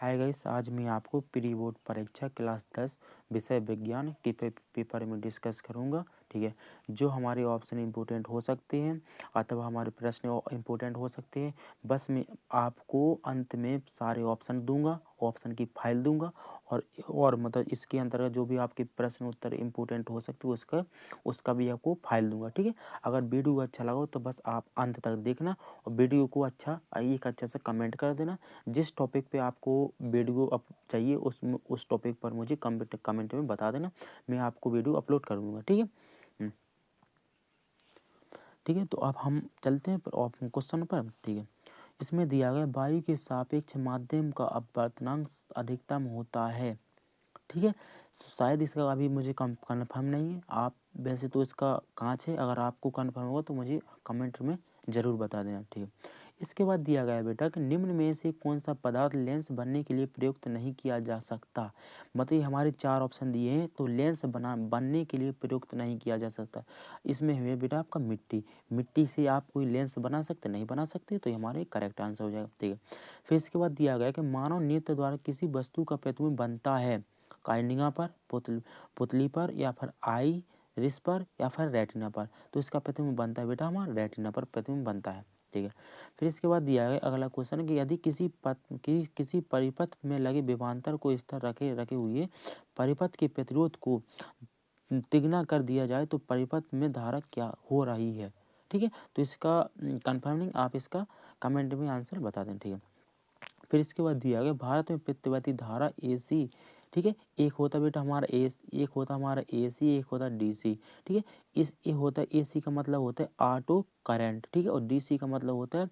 Hi guys, आज मैं आपको प्री बोर्ड परीक्षा क्लास 10 विषय विज्ञान के पेपर में डिस्कस करूंगा। ठीक है, जो हमारे ऑप्शन इम्पोर्टेंट हो सकते हैं अथवा हमारे प्रश्न इम्पोर्टेंट हो सकते हैं। बस मैं आपको अंत में सारे ऑप्शन दूंगा, ऑप्शन की फाइल दूंगा और मतलब इसके अंतर्गत जो भी आपके प्रश्न उत्तर इम्पोर्टेंट हो सकते हैं उसका भी आपको फाइल दूंगा। ठीक है, अगर वीडियो अच्छा लगा तो बस आप अंत तक देखना और वीडियो को एक अच्छा सा कमेंट कर देना। जिस टॉपिक पे आपको वीडियो चाहिए उस टॉपिक पर मुझे कमेंट में बता देना, मैं आपको वीडियो अपलोड कर दूंगा। ठीक है। ठीक है, तो अब हम चलते हैं क्वेश्चन पर। ठीक है, इसमें दिया गया वायु के सापेक्ष माध्यम का अपवर्तनांक अधिकतम होता है। ठीक है, शायद इसका अभी मुझे कन्फर्म नहीं है। आप वैसे तो इसका कांच है, अगर आपको कन्फर्म होगा तो मुझे कमेंट में ज़रूर बता देना। ठीक है, इसके बाद दिया गया है बेटा कि निम्न में से कौन सा पदार्थ लेंस बनने के लिए प्रयुक्त नहीं किया जा सकता। मतलब हमारे 4 ऑप्शन दिए हैं, तो लेंस बनने के लिए प्रयुक्त नहीं किया जा सकता। इसमें है बेटा आपका मिट्टी से आप कोई लेंस बना सकते नहीं बना सकते, तो ये हमारे करेक्ट आंसर हो जाएगा। ठीक है, फिर इसके बाद दिया गया कि मानव नेत्र द्वारा किसी वस्तु का प्रतिबिंब बनता है कार्निया पर, पुतली पर, या फिर आई रिस पर, या फिर रेटिना पर। तो इसका प्रतिबिंब बनता है बेटा हमारा रेटिना पर प्रतिबिंब बनता है। ठीक है, फिर इसके बाद दिया गया अगला क्वेश्चन कि यदि किसी परिपथ में लगे विभवांतर को स्थिर रखे हुए परिपथ के प्रतिरोध को तिगुना कर दिया जाए तो परिपथ में धारा क्या हो रही है। ठीक है, तो इसका कंफर्मिंग आप इसका कमेंट में आंसर बता दें। ठीक है, फिर इसके बाद दिया गया भारत में प्रत्यावर्ती धारा एसी। ठीक है, एक होता बेटा हमारा एक होता हमारा एसी, एक होता डीसी। ठीक है, ये होता है एसी का मतलब होता है ऑटो करंट। ठीक है, और डीसी का मतलब होता है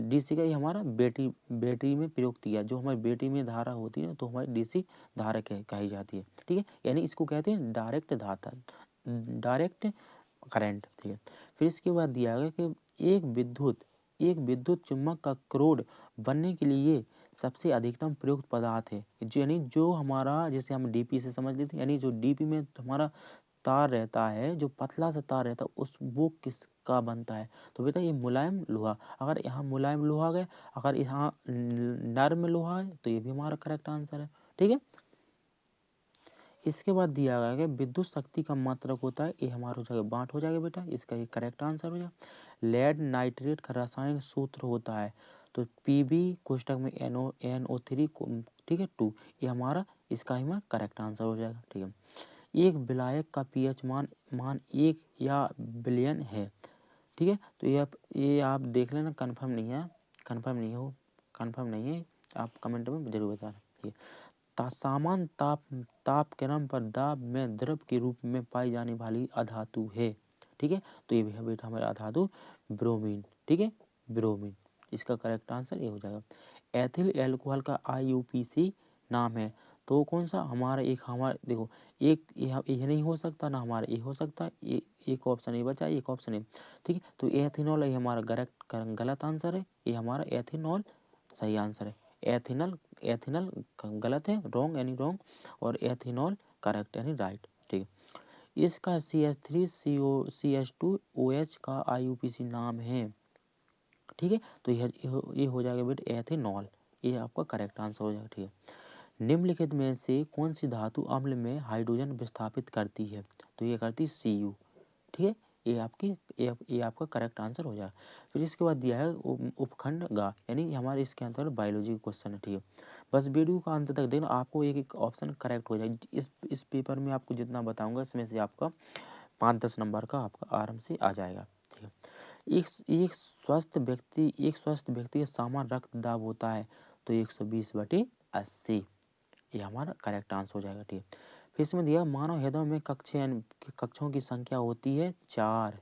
डीसी का ये हमारा बैटरी में प्रयोग किया, जो हमारी बैटरी में धारा होती है तो हमारी डीसी धारा कही जाती है। ठीक है, यानी इसको कहते हैं डायरेक्ट करंट। ठीक है, फिर इसके बाद दिया गया कि एक विद्युत चुम्बक का क्रोड बनने के लिए सबसे अधिकतम प्रयुक्त पदार्थ है। यानी जो हमारा, जैसे हम डीपी से समझ लेते हैं, यानी जो डीपी में हमारा तार रहता है, जो पतला सा तार रहता है वो किसका बनता है। तो बेटा ये मुलायम लोहा। अगर यहाँ मुलायम लोहा गया, अगर यहाँ नर्म लोहा है तो ये भी हमारा करेक्ट आंसर है। ठीक है, इसके बाद दिया गया है कि विद्युत शक्ति का मात्रक होता है, ये हमारा हो जाएगा वाट हो जाएगा बेटा, इसका ये करेक्ट आंसर हो जाएगा। लेड नाइट्रेट का रासायनिक सूत्र होता है तो पीबी कोष्टक में NO3 ठीक है 2, ये हमारा इसका ही हमारा करेक्ट आंसर हो जाएगा। ठीक है, एक विलायक का pH मान 1 या बिलियन है। ठीक है, तो ये आप देख लेना, कन्फर्म नहीं है, कन्फर्म नहीं है, आप कमेंट में जरूर बताना। ठीक है, सामान्य ताप पर दाब में द्रव के रूप में पाई जाने वाली अधातु है। ठीक है, तो ये भी है बेटा हमारा अधातु ब्रोमीन। ठीक है, ब्रोमीन, इसका करेक्ट आंसर ये हो जाएगा। एथिल एल्कोहल का IUPAC नाम है, तो कौन सा हमारा देखो एक ये नहीं हो सकता ना, हमारा ये हो सकता है, ये एक ऑप्शन ये बचा, एक ऑप्शन है। ठीक है, तो एथिनॉल ये हमारा गलत आंसर है, ये हमारा एथिनॉल सही आंसर है। एथिनल गलत है, रॉन्ग यानी रॉन्ग, और एथिनॉल करेक्ट यानी राइट। ठीक है, इसका CH3CH2OH का IUPAC नाम है। ठीक है, तो ये हो जाएगा बेटा एथिनॉल, ये आपका करेक्ट आंसर हो जाएगा। ठीक है, निम्नलिखित में से कौन सी धातु अम्ल में हाइड्रोजन विस्थापित करती है। तो ये करती Cu। ठीक है, ये आपका करेक्ट आंसर हो जाएगा। फिर इसके बाद दिया है उपखंड गा, यानी हमारे इसके अंदर बायोलॉजी का क्वेश्चन है। ठीक है, बस वीडियो का अंत तक देखना, आपको एक एक ऑप्शन करेक्ट हो जाएगा। इस पेपर में आपको जितना बताऊंगा इसमें से आपका 5-10 नंबर का आपका आराम से आ जाएगा। ठीक है, एक स्वस्थ व्यक्ति का सामान्य रक्त दाब होता है तो 120/80, ये हमारा करेक्ट आंसर हो जाएगा। ठीक है, फिर इसमें दिया मानव हृदय में कक्षों की संख्या होती है 4,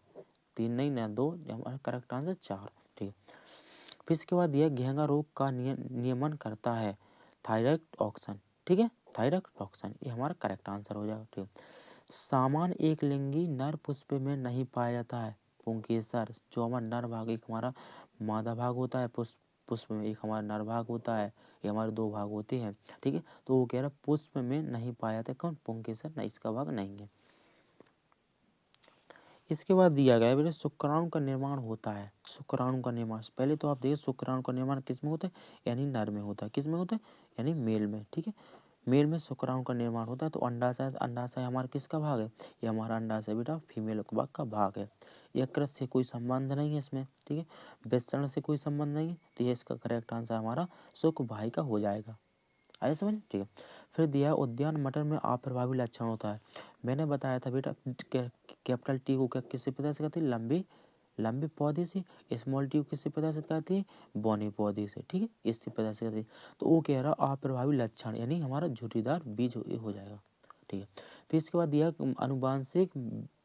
3 नहीं ना 2, हमारा करेक्ट आंसर 4। ठीक है, फिर इसके बाद दिया घेंगा रोग का नियमन करता है थायराइड ऑक्सन। ठीक है, थायराइड ऑक्सन, ये हमारा करेक्ट आंसर हो जाएगा। ठीक है, सामान्य एक लिंगी नर पुष्प में नहीं पाया जाता है पुंकेसर, जो हमारा नर भाग, एक हमारा मादा भाग होता है पुष्प में, एक हमारा नर भाग होता है, ये हमारे 2 भाग होते हैं। ठीक है, तो वो कह रहा पुष्प में नहीं पाया जाता, कौन पुंकेसर, नहीं इसका भाग नहीं है। इसके बाद दिया गया है बेटा शुक्राणु का निर्माण होता है। शुक्राणु का निर्माण पहले तो आप देखिए शुक्राणु का निर्माण किस में होता है, यानी नर में होता है। किस में होता है, यानी मेल में। ठीक है, मेल में शुक्राणु का निर्माण होता है। तो अंडाशय, अंडाशय हमारा किसका भाग है, ये हमारा अंडाशय बेटा फीमेल भाग का भाग है। यकृत से कोई संबंध नहीं है इसमें। ठीक है, विसरण से कोई संबंध नहीं है, तो ये इसका करेक्ट आंसर हमारा शुक्र हो जाएगा। आया समझ, ठीक है। फिर दिया उद्यान मटर में अप्रभावी लक्षण होता है। मैंने बताया था बेटा कैपिटल टी को क्या किससे प्रदर्शित करती है, लंबी लंबे पौधे से। स्मॉल टी को किससे प्रदर्शित करती है, बौने पौधे से। ठीक है, इससे प्रदर्शित करती है। तो वो कह रहा अप्रभावी लक्षण यानी हमारा झुर्रीदार बीज हो जाएगा। ठीक है, फिर इसके बाद दिया अनुवांशिक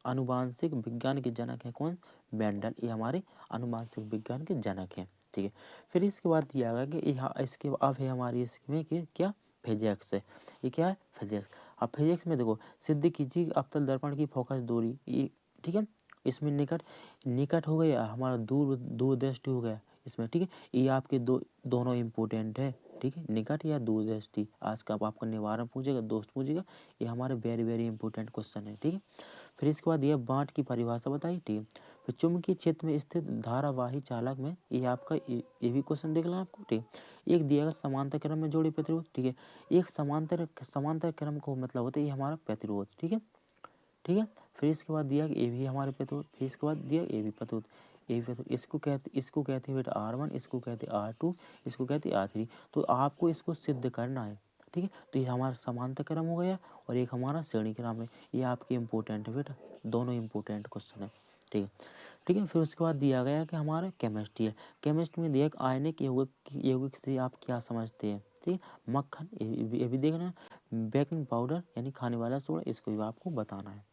अनुवांशिक विज्ञान के जनक है कौन, मेंडल। ये हमारे अनुवांशिक विज्ञान के जनक हैं। ठीक है, फिर इसके बाद दिया गया कि यहाँ इसके अब है हमारी इसमें कि क्या फिजिक्स है। ये क्या है, फिजिक्स। अब फिजिक्स में देखो सिद्ध कीजिए अवतल दर्पण की फोकस दूरी। ये ठीक है, इसमें निकट निकट हो गया, हमारा दूर दूरदृष्टि हो गया इसमें। ठीक है, ये आपके दोनों इम्पोर्टेंट है। ठीक है, निकट या दूरदृष्टि आज का आपका निवारण पूछेगा, दोस्त पूछेगा, ये हमारे वेरी वेरी इंपॉर्टेंट क्वेश्चन है। ठीक है, फिर इसके बाद ये बांट की परिभाषा बताई। ठीक है, फिर चुंबकीय क्षेत्र में स्थित धारावाही चालक में ये आपका ये भी क्वेश्चन देख लें आपको। ठीक है, एक दिया गया समांतर क्रम में जोड़े प्रतिरोध। ठीक है, एक समांतर क्रम को मतलब होता है ये हमारा प्रतिरोध। ठीक है, ठीक है, फिर इसके बाद दिया कि ए भी हमारे प्रतिरोध। फिर इसके बाद दिया ए भी प्रतिरोध। ए भी प्रतिरोध इसको कहते हैं बेटा R1, इसको कहते हैं R2, इसको कहते हैं R3। तो आपको इसको सिद्ध करना है। ठीक है, तो ये हमारा समांतर क्रम हो गया और एक हमारा श्रेणी क्रम है। ये आपके इम्पोर्टेंट है बेटा, दोनों इम्पोर्टेंट क्वेश्चन है। ठीक है, ठीक है, फिर उसके बाद दिया गया कि हमारा केमिस्ट्री है। केमिस्ट्री में दिया आयनिक यौगिक से आप क्या समझते हैं। ठीक है, मक्खन ये भी देखना। बेकिंग पाउडर यानी खाने वाला सोडा, इसको भी आपको बताना है।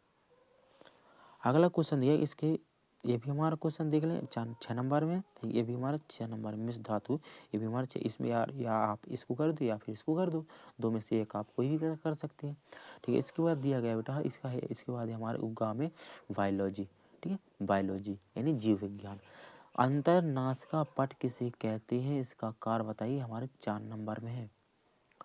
अगला क्वेश्चन दिया इसके, ये भी हमारा क्वेश्चन देख लें 6 नंबर में। ये भी हमारा 6 नंबर में मिश्र धातु, ये भी हमारा 6। इसमें या आप इसको कर दो या फिर इसको कर दो, दो में से एक आप कोई भी कर सकते हैं। ठीक है, इसके बाद दिया गया बेटा इसका है, इसके बाद हमारे उपगाम में बायोलॉजी। ठीक है, बायोलॉजी यानी जीव विज्ञान। अंतरनासिका पट किसे कहते हैं, इसका कार्य बताइए, हमारे 4 नंबर में है।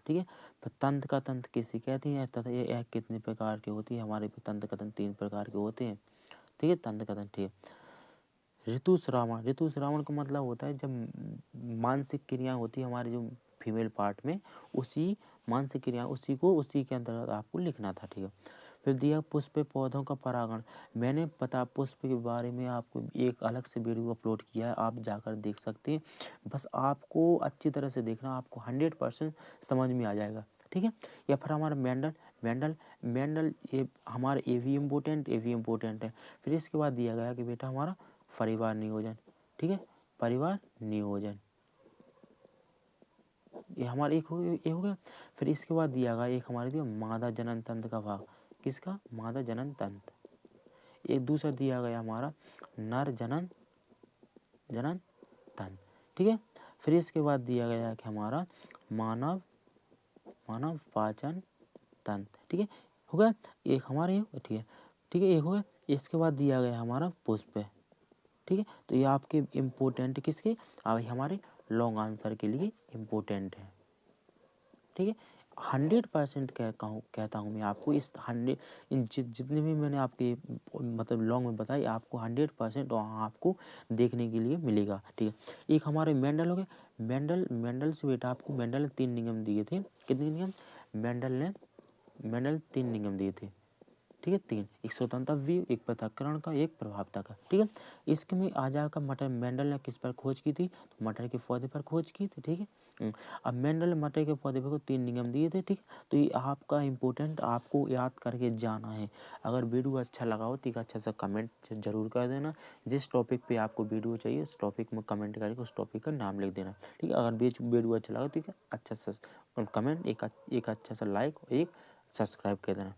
ठीक है, तंत्र का तंत्र किसे कहते हैं तथा यह कितने प्रकार की होती है, हमारे तंत्र का तंत्र 3 प्रकार के होते हैं। ठीक है, तंत्र कथन। ठीक है, ऋतुस्रावण। ऋतुस्रावण का मतलब होता है जब मानसिक क्रिया होती है हमारे जो फीमेल पार्ट में, उसी मानसिक क्रिया उसी के अंतर्गत आपको लिखना था। ठीक है, फिर दिया पुष्प पौधों का परागण। मैंने पता पुष्प के बारे में आपको एक अलग से वीडियो अपलोड किया है, आप जाकर देख सकते हैं। बस आपको अच्छी तरह से देखना, आपको 100% समझ में आ जाएगा। ठीक है, या फिर हमारा मेंडल ये हमारा ये भी इम्पोर्टेंट है। फिर इसके बाद दिया गया कि बेटा हमारा परिवार नियोजन। ठीक है, परिवार नियोजन ये हमारा एक हो गया। फिर इसके बाद दिया गया एक हमारे दिया मादा जनन तंत्र का भाग। किसका, मादा जनन तंत्र। एक दूसरा दिया गया हमारा नर जनन तंत्र। ठीक है, फिर इसके बाद दिया गया कि हमारा मानव पाचन तंत्र। ठीक है, हो गया एक हमारे। ठीक है, ठीक है, एक हो गया। इसके बाद दिया गया हमारा पुष्प। ठीक है, तो ये आपके इम्पोर्टेंट किसके, हमारे लॉन्ग आंसर के लिए इम्पोर्टेंट है। ठीक है, 100% कहता हूँ मैं आपको, इस 100 जितने भी मैंने आपके मतलब लॉन्ग में बताई, आपको 100% वहाँ आपको देखने के लिए मिलेगा। ठीक है, एक हमारे मेंडल हो गए। मेंडल से बेटा आपको मेंडल ने 3 नियम दिए थे। कितने नियम, मेंडल 3 नियम दिए थे। ठीक है, 3, एक स्वतंत्रता व्यू, एक पृथक्करण का, एक प्रभावता का। ठीक है, इसके में आ जाएगा मटर मेंडल ने किस पर खोज की थी, तो मटर के पौधे पर खोज की थी। ठीक है, अब मेंडल ने मटर के पौधे पर 3 नियम दिए थे। ठीक, तो ये आपका इम्पोर्टेंट आपको याद करके जाना है। अगर वीडियो अच्छा लगा हो तो एक अच्छा सा कमेंट जरूर कर देना। जिस टॉपिक पे आपको वीडियो चाहिए उस टॉपिक में कमेंट करके उस टॉपिक का नाम लिख देना। ठीक है, अगर वीडियो अच्छा लगा तो एक अच्छा सा कमेंट, एक अच्छा सा लाइक और एक सब्सक्राइब कर देना।